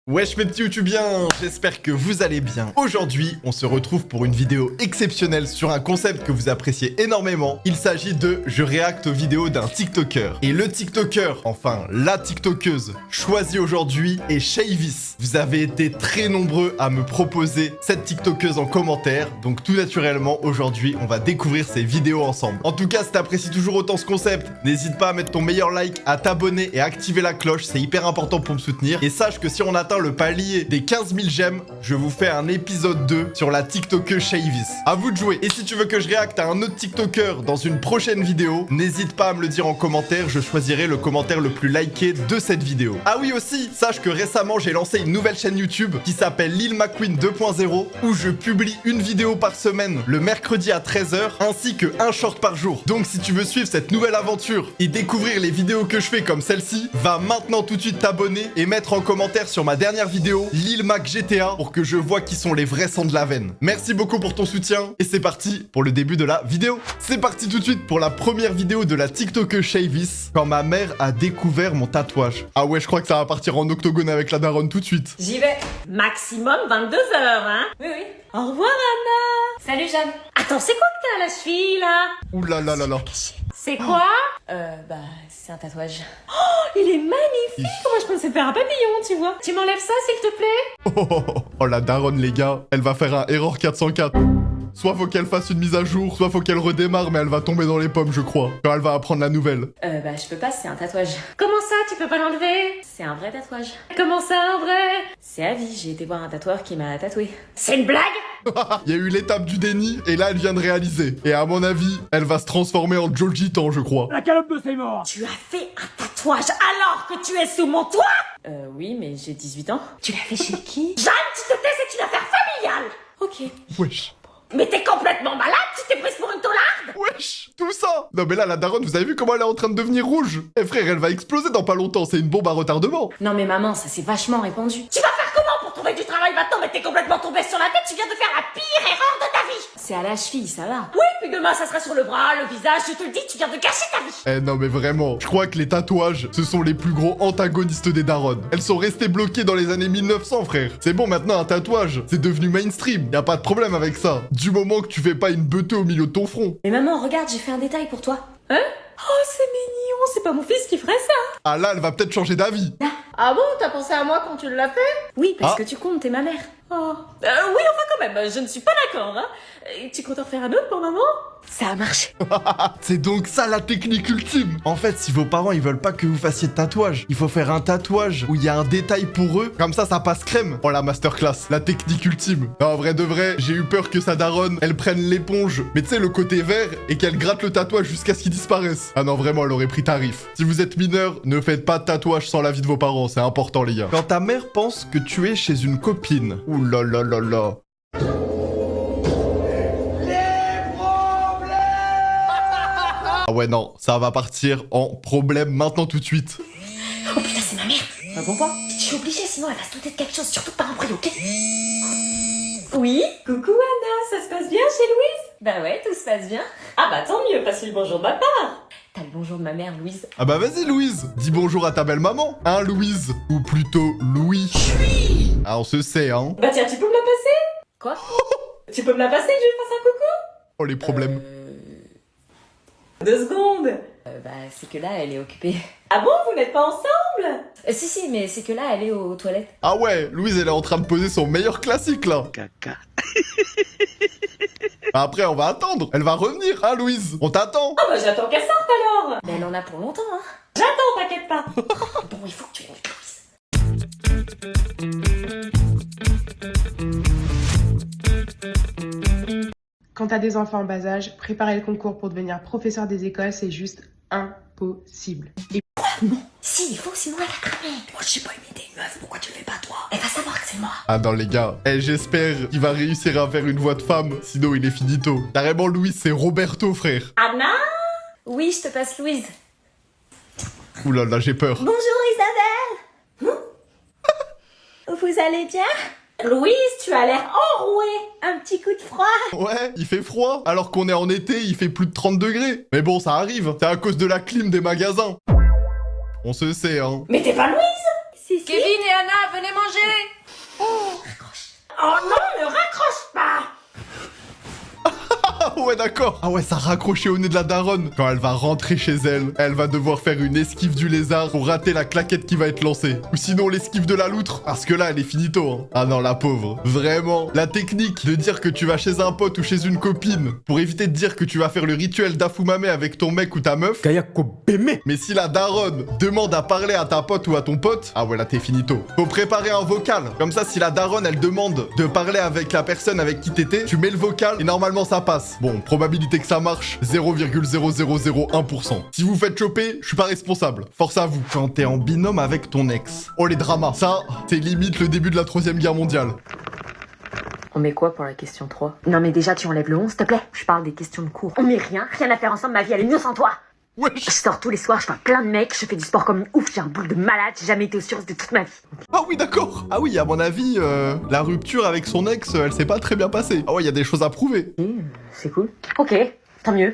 Wesh mes petits youtubiens, j'espère que vous allez bien. Aujourd'hui, on se retrouve pour une vidéo exceptionnelle sur un concept que vous appréciez énormément. Il s'agit de je réacte aux vidéos d'un TikToker. Et le TikToker, enfin la TikTokeuse, choisie aujourd'hui est Shavis. Vous avez été très nombreux à me proposer cette TikTokeuse en commentaire. Donc tout naturellement, aujourd'hui, on va découvrir ces vidéos ensemble. En tout cas, si t'apprécies toujours autant ce concept, n'hésite pas à mettre ton meilleur like, à t'abonner et à activer la cloche. C'est hyper important pour me soutenir. Et sache que si on atteint le palier des 15 000 j'aime, je vous fais un épisode 2 sur la TikTokeuse Shavis. À vous de jouer. Et si tu veux que je réacte à un autre TikToker dans une prochaine vidéo, n'hésite pas à me le dire en commentaire, je choisirai le commentaire le plus liké de cette vidéo. Ah oui aussi, sache que récemment j'ai lancé une nouvelle chaîne YouTube qui s'appelle Lil McQueen 2.0 où je publie une vidéo par semaine le mercredi à 13 h ainsi que un short par jour. Donc si tu veux suivre cette nouvelle aventure et découvrir les vidéos que je fais comme celle-ci, va maintenant tout de suite t'abonner et mettre en commentaire sur ma dernière vidéo Lil Mac GTA pour que je vois qui sont les vrais sangs de la veine. Merci beaucoup pour ton soutien et c'est parti pour le début de la vidéo. C'est parti tout de suite pour la première vidéo de la TikTokeuse Shavis quand ma mère a découvert mon tatouage. Ah ouais, je crois que ça va partir en octogone avec la daronne tout de suite. J'y vais. Maximum 22 h, hein? Oui, oui. Au revoir, Anna. Salut, Jeanne. Attends, c'est quoi que t'as à la cheville, là? Ouh là là là là. C'est quoi? C'est un tatouage. Oh, il est magnifique. Moi, je pensais faire un papillon, tu vois. Tu m'enlèves ça, s'il te plaît? Oh la daronne, les gars, elle va faire un error 404. Soit faut qu'elle fasse une mise à jour, soit faut qu'elle redémarre, mais elle va tomber dans les pommes, je crois, quand elle va apprendre la nouvelle. Je peux pas, c'est un tatouage. Comment ça, tu peux pas l'enlever? C'est un vrai tatouage. Comment ça, un vrai? C'est à vie, j'ai été voir un tatoueur qui m'a tatoué. C'est une blague? Il y a eu l'étape du déni, et là, elle vient de réaliser. Et à mon avis, elle va se transformer en Joe Gitan, je crois. La calope de Seymour. Tu as fait un tatouage alors que tu es sous mon toit? Oui, mais j'ai 18 ans. Tu l'as fait chez qui? Jeanne, tu te tais, c'est une affaire familiale. Ok. Wesh. Mais t'es complètement malade, tu t'es prise pour une taularde? Wesh, tout ça. Non mais là, la daronne, vous avez vu comment elle est en train de devenir rouge? Eh frère, elle va exploser dans pas longtemps, c'est une bombe à retardement. Non mais maman, ça s'est vachement répandu. Tu vas faire comment pour trouver du travail maintenant? Mais t'es complètement tombée sur la tête, tu viens de faire la pire erreur de ta vie. C'est à la cheville, ça va. Oui, puis demain ça sera sur le bras, le visage, je te le dis, tu viens de gâcher ta vie. Eh non mais vraiment, je crois que les tatouages, ce sont les plus gros antagonistes des daronnes. Elles sont restées bloquées dans les années 1900, frère. C'est bon, maintenant un tatouage, c'est devenu mainstream, y a pas de problème avec ça. Du moment que tu fais pas une beutée au milieu de ton front. Mais maman, regarde, j'ai fait un détail pour toi. Hein? Oh, c'est mignon, c'est pas mon fils qui ferait ça. Ah là, elle va peut-être changer d'avis. Ah bon, t'as pensé à moi quand tu l'as fait? Oui, parce que tu comptes, t'es ma mère. Oh. Oui, enfin quand même, je ne suis pas d'accord, hein. Tu comptes en faire un autre pour maman? Ça a marché. C'est donc ça la technique ultime. En fait, si vos parents ils veulent pas que vous fassiez de tatouage, il faut faire un tatouage où il y a un détail pour eux. Comme ça passe crème. Oh la masterclass, la technique ultime. Non, en vrai de vrai, j'ai eu peur que sa daronne, elle prenne l'éponge, mais tu sais le côté vert, et qu'elle gratte le tatouage jusqu'à ce qu'il disparaisse. Ah non, vraiment, elle aurait pris tarif. Si vous êtes mineur, ne faites pas de tatouage sans l'avis de vos parents, c'est important les gars. Quand ta mère pense que tu es chez une copine, ouh là là là là. Ah ouais non, ça va partir en problème maintenant tout de suite. Oh putain, c'est ma mère. Ah bon pas? Je suis obligée, sinon elle va se douter de quelque chose, surtout pas un bruit, ok? Oui? Coucou Anna, ça se passe bien chez Louise? Bah ouais, tout se passe bien. Ah bah tant mieux, passe le bonjour de ma part. T'as le bonjour de ma mère, Louise. Ah bah vas-y Louise, dis bonjour à ta belle maman. Hein Louise? Ou plutôt Louis. Ah on se sait hein. Bah tiens, tu peux me la passer? Quoi? Tu peux me la passer que je lui fasse un coucou? Oh les problèmes. 2 secondes. C'est que là, elle est occupée. Ah bon, vous n'êtes pas ensemble? Si, mais c'est que là, elle est aux toilettes. Ah ouais, Louise elle est en train de poser son meilleur classique là. Caca. Après on va attendre, elle va revenir hein Louise, on t'attend. Ah bah j'attends qu'elle sorte alors. Mais elle en a pour longtemps, hein. J'attends, t'inquiète pas. Bon, il faut que tu Louise. Quand t'as des enfants en bas âge, préparer le concours pour devenir professeur des écoles, c'est juste impossible. Et non, si, il faut, sinon elle va cramer. Moi, je sais pas imiter une meuf, pourquoi tu le fais pas, toi? Elle va savoir que c'est moi. Ah non les gars, j'espère qu'il va réussir à faire une voix de femme, sinon il est finito. Carrément Louise c'est Roberto frère. Anna? Oui, je te passe Louise. Ouh là là, j'ai peur. Bonjour Isabelle. Vous allez bien? Louise, tu as l'air enrouée. Un petit coup de froid. Ouais, il fait froid, alors qu'on est en été, il fait plus de 30 degrés. Mais bon, ça arrive, c'est à cause de la clim des magasins. On se sait, hein. Mais t'es pas Louise? Si, ici. Kevin et Anna, venez manger. Oh non, ne raccroche pas. Ah ouais d'accord. Ah ouais, ça raccroché au nez de la daronne. Quand elle va rentrer chez elle, elle va devoir faire une esquive du lézard pour rater la claquette qui va être lancée. Ou sinon l'esquive de la loutre. Parce que là, elle est finito. Hein. Ah non, la pauvre. Vraiment. La technique de dire que tu vas chez un pote ou chez une copine pour éviter de dire que tu vas faire le rituel d'Afumame avec ton mec ou ta meuf. Mais si la daronne demande à parler à ta pote ou à ton pote, ah ouais, là t'es finito. Faut préparer un vocal. Comme ça, si la daronne, elle demande de parler avec la personne avec qui t'étais, tu mets le vocal et normalement ça passe. Bon, probabilité que ça marche, 0,0001%. Si vous faites choper, je suis pas responsable. Force à vous. Quand t'es en binôme avec ton ex. Oh les dramas. Ça, c'est limite le début de la 3e guerre mondiale. On met quoi pour la question 3? Non mais déjà tu enlèves le 11 s'il te plaît. Je parle des questions de cours. On met rien à faire ensemble, ma vie elle est mieux sans toi. Wesh. Je sors tous les soirs, je vois plein de mecs, je fais du sport comme une ouf, j'ai un boule de malade, j'ai jamais été aussi heureuse de toute ma vie. Ah oui, d'accord. Ah oui, à mon avis, la rupture avec son ex, elle s'est pas très bien passée. Ah ouais, il y a des choses à prouver. C'est cool. Ok, tant mieux.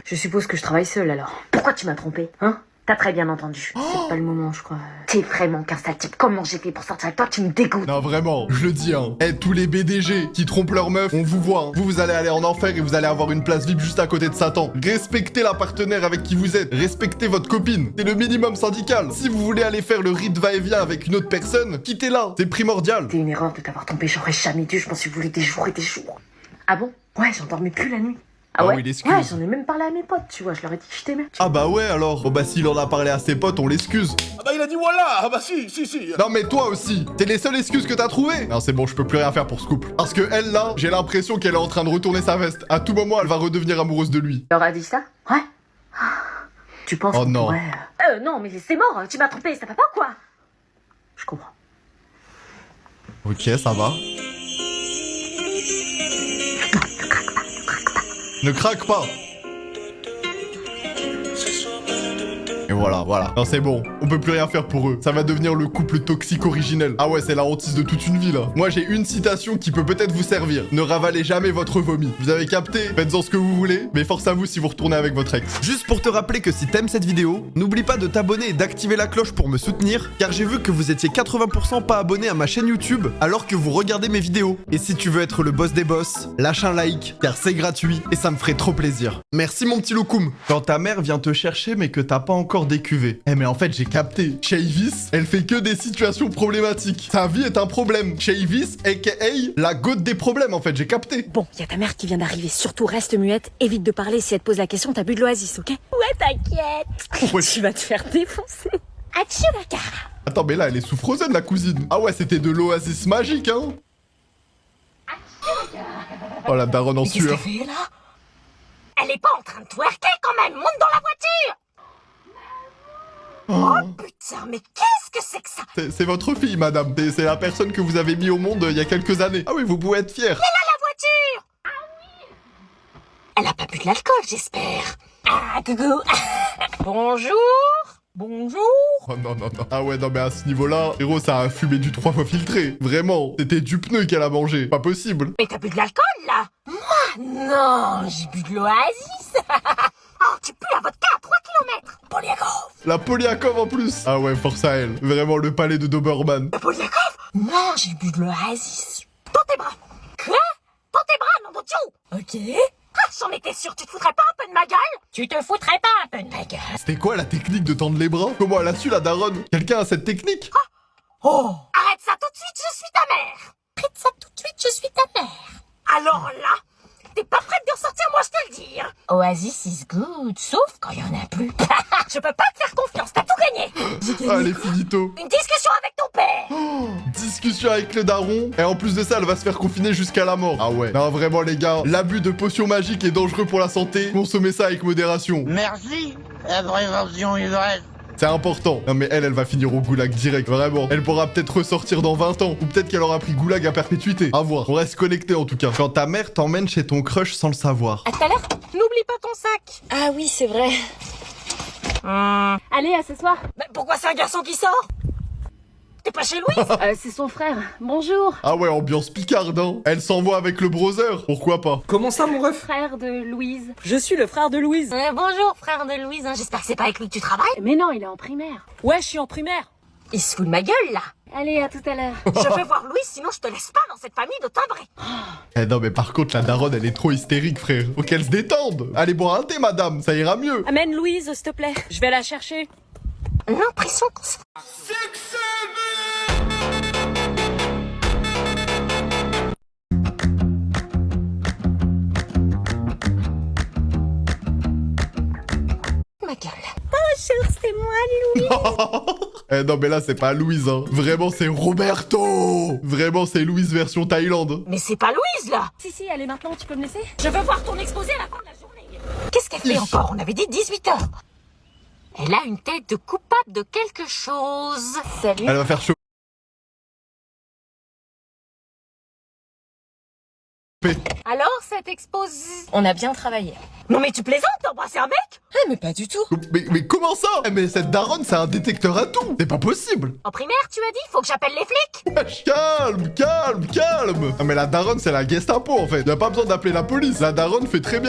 Je suppose que je travaille seule alors. Pourquoi tu m'as trompé, hein? T'as très bien entendu. C'est pas le moment, je crois. T'es vraiment qu'un sale type. Comment j'ai fait pour sortir avec toi? Tu me dégoûtes. Non, vraiment, je le dis, hein. Eh, tous les BDG qui trompent leur meuf, on vous voit, hein. Vous allez aller en enfer et vous allez avoir une place VIP juste à côté de Satan. Respectez la partenaire avec qui vous êtes. Respectez votre copine. C'est le minimum syndical. Si vous voulez aller faire le rite va-et-vient avec une autre personne, quittez-la. C'est primordial. C'est une erreur de t'avoir trompé, j'aurais jamais dû, je m'en suis voulu des jours et des jours. Ah bon? Ouais, j'en dormais plus la nuit. Ah oui, l'excuse. Ouais, j'en ai même parlé à mes potes, tu vois, je leur ai dit que je t'aimais. Ah bah ouais alors. Bon bah s'il en a parlé à ses potes, on l'excuse. Ah bah il a dit voilà. Ah bah si. Non mais toi aussi, t'es les seules excuses que t'as trouvées. Non c'est bon, je peux plus rien faire pour ce couple. Parce que elle là, j'ai l'impression qu'elle est en train de retourner sa veste. À tout moment, elle va redevenir amoureuse de lui. Tu leur as dit ça? Ouais. Tu penses Oh qu'on non. pourrait... non, mais c'est mort, tu m'as trompé, ça va pas ou quoi? Je comprends. Ok, ça va. Ne craque pas. Et voilà. Non, c'est bon. On peut plus rien faire pour eux. Ça va devenir le couple toxique originel. Ah ouais, c'est la hantise de toute une vie, là. Moi, j'ai une citation qui peut peut-être vous servir. Ne ravalez jamais votre vomi. Vous avez capté? Faites-en ce que vous voulez, mais force à vous si vous retournez avec votre ex. Juste pour te rappeler que si t'aimes cette vidéo, n'oublie pas de t'abonner et d'activer la cloche pour me soutenir, car j'ai vu que vous étiez 80% pas abonnés à ma chaîne YouTube, alors que vous regardez mes vidéos. Et si tu veux être le boss des boss, lâche un like, car c'est gratuit, et ça me ferait trop plaisir. Merci mon petit loukoum. Quand ta mère vient te chercher, mais que t'as pas encore décuvé. Eh mais en fait j'ai capté. Chavis, elle fait que des situations problématiques. Sa vie est un problème. Chavis, aka la gote des problèmes en fait, j'ai capté. Bon, y a ta mère qui vient d'arriver, surtout reste muette, évite de parler, si elle te pose la question, t'as bu de l'oasis, ok? Ouais, t'inquiète. Ouais. Tu vas te faire défoncer. Achou la cara. Attends mais là elle est sous Frozen la cousine. Ah ouais c'était de l'oasis magique hein. Oh la daronne en sueur. Qu'est-ce qu'elle fait là? Elle est pas en train de twerker quand même, monte dans la voiture. Oh putain, mais qu'est-ce que c'est que ça? C'est votre fille madame. C'est la personne que vous avez mis au monde il y a quelques années. Ah oui vous pouvez être fier. Elle a la voiture. Ah oui. Elle a pas bu de l'alcool, j'espère. Ah, coucou. Bonjour. Oh non. Ah ouais non mais à ce niveau-là, héros ça a fumé du 3 fois filtré. Vraiment, c'était du pneu qu'elle a mangé. Pas possible. Mais t'as bu de l'alcool là? Moi? Non, j'ai bu de l'oasis. Oh, tu pues la vodka à 3 km. Polyakov. La Polyakov en plus. Ah ouais force à elle. Vraiment le palais de Doberman. Le Polyakov? Non, j'ai bu de l'oasis. Dans tes bras. Quoi? Dans tes bras, nom de Dieu. Ok. Ah, j'en étais sûre, tu te foutrais pas un peu de ma gueule? Tu te foutrais pas un peu de ma gueule? C'était quoi la technique de tendre les bras? Comment elle a su la daronne? Quelqu'un a cette technique? Oh! Arrête ça tout de suite, je suis ta mère! Arrête ça tout de suite, je suis ta mère! Alors là, t'es pas prête de ressortir, moi je te le dis! Oasis is good, sauf quand y en a plus. Je peux pas te faire confiance, t'as tout gagné! J'ai gagné. Allez finito. Une discussion avec ton père! Discussion avec le daron. Et en plus de ça, elle va se faire confiner jusqu'à la mort. Ah ouais. Non, vraiment, les gars, l'abus de potions magiques est dangereux pour la santé. Consommez ça avec modération. Merci. La prévention ivresse. C'est important. Non, mais elle va finir au goulag direct. Vraiment. Elle pourra peut-être ressortir dans 20 ans. Ou peut-être qu'elle aura pris goulag à perpétuité. À voir. On reste connecté en tout cas. Quand ta mère t'emmène chez ton crush sans le savoir. À tout à l'heure, n'oublie pas ton sac! Ah oui, c'est vrai. Allez, à ce soir. Mais pourquoi c'est un garçon qui sort? T'es pas chez Louise? C'est son frère. Bonjour. Ah ouais, ambiance picarde, hein. Elle s'envoie avec le brother. Pourquoi pas? Comment ça, mon ref? Frère de Louise. Je suis le frère de Louise. Bonjour, frère de Louise. J'espère que c'est pas avec lui que tu travailles. Mais non, il est en primaire. Ouais, je suis en primaire. Il se fout de ma gueule, là. Allez, à tout à l'heure. Je veux voir Louise, sinon je te laisse pas dans cette famille de timbrés. Eh non, mais par contre, la daronne, elle est trop hystérique, frère. Faut qu'elle se détende. Allez boire un thé, madame, ça ira mieux. Amène Louise, s'il te plaît. Je vais la chercher. L'impression qu'on se... Ma gueule. Bonjour, c'est moi, Louise. Eh non, mais là, c'est pas Louise, hein. Vraiment, c'est Roberto. Vraiment, c'est Louise version Thaïlande. Mais c'est pas Louise, là. Si, allez, maintenant, tu peux me laisser? Je veux voir ton exposé à la fin de la journée. Qu'est-ce qu'elle fait encore? On avait dit 18 heures. Elle a une tête de coupable de quelque chose. Salut. Elle va faire chaud. Alors, cet exposé... On a bien travaillé. Non mais tu plaisantes, d'embrasser un mec? Ah, mais pas du tout. Mais comment ça? Eh, mais cette daronne, c'est un détecteur à tout. C'est pas possible. En primaire, tu as dit, faut que j'appelle les flics? Wesh, calme. Ah, mais la daronne, c'est la Gestapo, en fait. Y a pas besoin d'appeler la police. La daronne fait très bien.